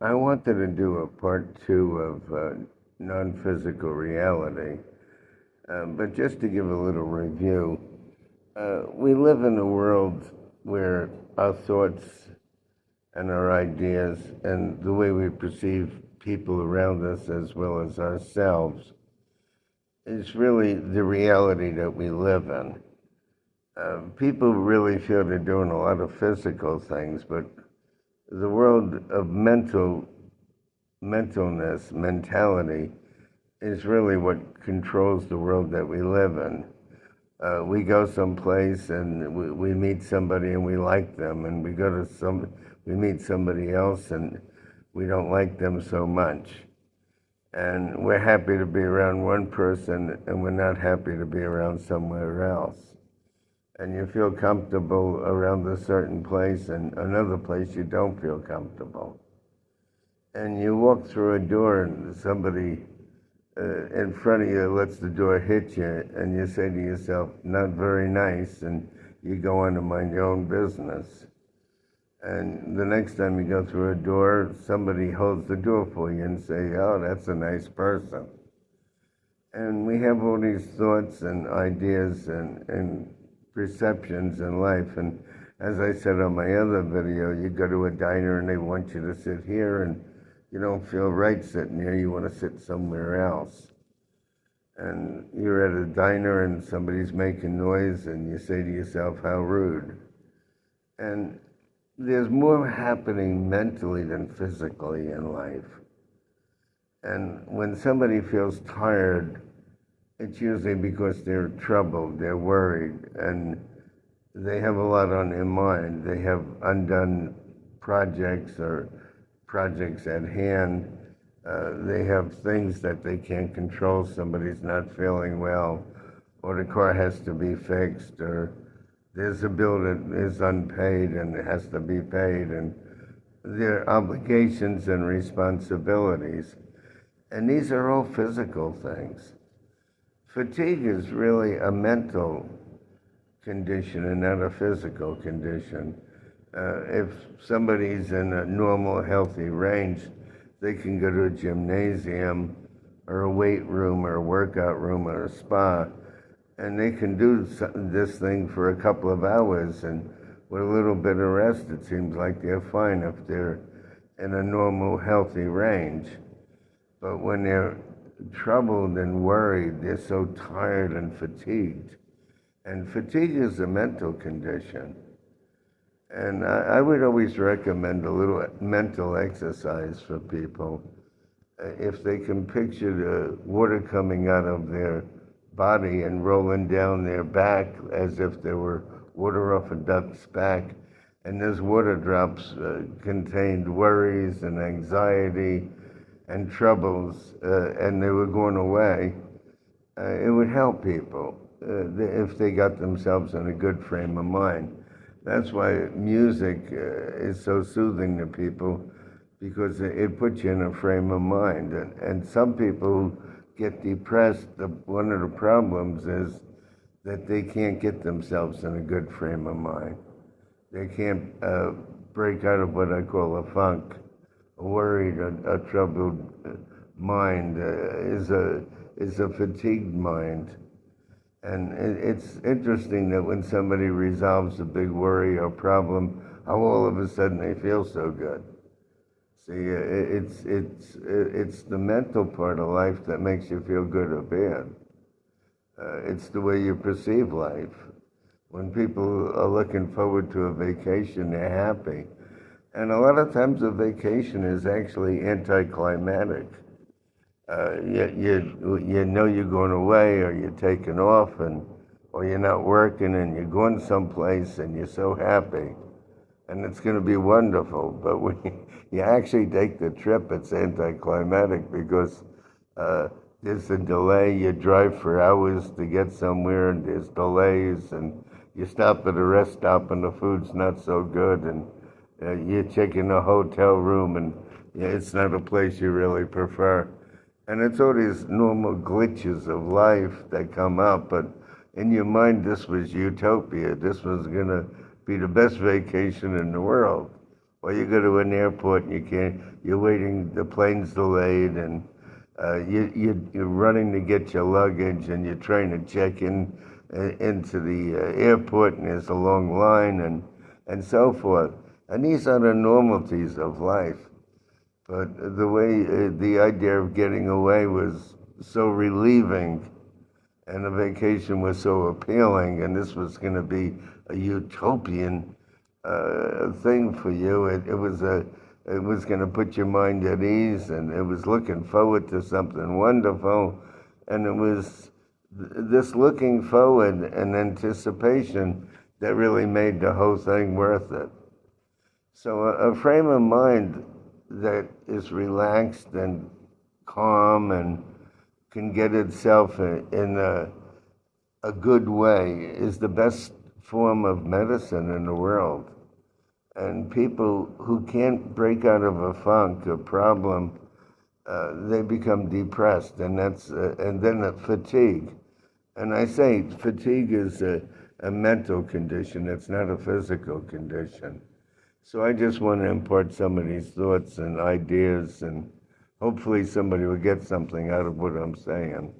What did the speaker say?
I wanted to do a part two of non-physical reality, but just to give a little review, we live in a world where our thoughts and our ideas and the way we perceive people around us as well as ourselves is really the reality that we live in. People really feel they're doing a lot of physical things, but the world of mentality is really what controls the world that we live in. We go someplace and we meet somebody and we like them, and we meet somebody else and we don't like them so much. And we're happy to be around one person and we're not happy to be around somewhere else. And you feel comfortable around a certain place and another place you don't feel comfortable. And you walk through a door and somebody in front of you lets the door hit you, and you say to yourself, not very nice, and you go on to mind your own business. And the next time you go through a door, somebody holds the door for you and say, oh, that's a nice person. And we have all these thoughts and ideas and perceptions in life. And as I said on my other video, you go to a diner and they want you to sit here, and you don't feel right sitting here, you want to sit somewhere else. And you're at a diner and somebody's making noise and you say to yourself, how rude. And there's more happening mentally than physically in life. And when somebody feels tired, it's usually because they're troubled, they're worried, and they have a lot on their mind. They have undone projects or projects at hand. They have things that they can't control. Somebody's not feeling well, or the car has to be fixed, or there's a bill that is unpaid and it has to be paid, and there are obligations and responsibilities. And these are all physical things. Fatigue is really a mental condition and not a physical condition. If somebody's in a normal, healthy range, they can go to a gymnasium or a weight room or a workout room or a spa, and they can do this thing for a couple of hours, and with a little bit of rest, it seems like they're fine if they're in a normal, healthy range. But when they're troubled and worried, they're so tired and fatigued. And fatigue is a mental condition. And I would always recommend a little mental exercise for people. If they can picture the water coming out of their body and rolling down their back as if there were water off a duck's back, and those water drops contained worries and anxiety and troubles, and they were going away, it would help people if they got themselves in a good frame of mind. That's why music is so soothing to people, because it puts you in a frame of mind. And some people who get depressed, one of the problems is that they can't get themselves in a good frame of mind. They can't break out of what I call a funk. A worried, a troubled mind is a fatigued mind. And it's interesting that when somebody resolves a big worry or problem, how all of a sudden they feel so good. See, it's the mental part of life that makes you feel good or bad. It's the way you perceive life. When people are looking forward to a vacation, they're happy. And a lot of times a vacation is actually anticlimactic. You know you're going away, or you're taking off, or you're not working, and you're going someplace and you're so happy, and it's going to be wonderful. But when you actually take the trip, it's anticlimactic because there's a delay. You drive for hours to get somewhere, and there's delays, and you stop at a rest stop and the food's not so good, and you check in a hotel room and it's not a place you really prefer. And it's all these normal glitches of life that come up, but in your mind, this was utopia. This was going to be the best vacation in the world. Or you go to an airport and you're waiting, the plane's delayed, and you're running to get your luggage, and you're trying to check into the airport, and there's a long line, and so forth. And these are the normalities of life. But the idea of getting away was so relieving, and the vacation was so appealing, and this was going to be a utopian thing for you. It was going to put your mind at ease, and it was looking forward to something wonderful, and it was this looking forward and anticipation that really made the whole thing worth it. So a frame of mind that is relaxed and calm and can get itself in a good way is the best form of medicine in the world. And people who can't break out of a funk, a problem, they become depressed, and then the fatigue. And I say fatigue is a mental condition, it's not a physical condition. So I just want to impart some of these thoughts and ideas, and hopefully somebody will get something out of what I'm saying.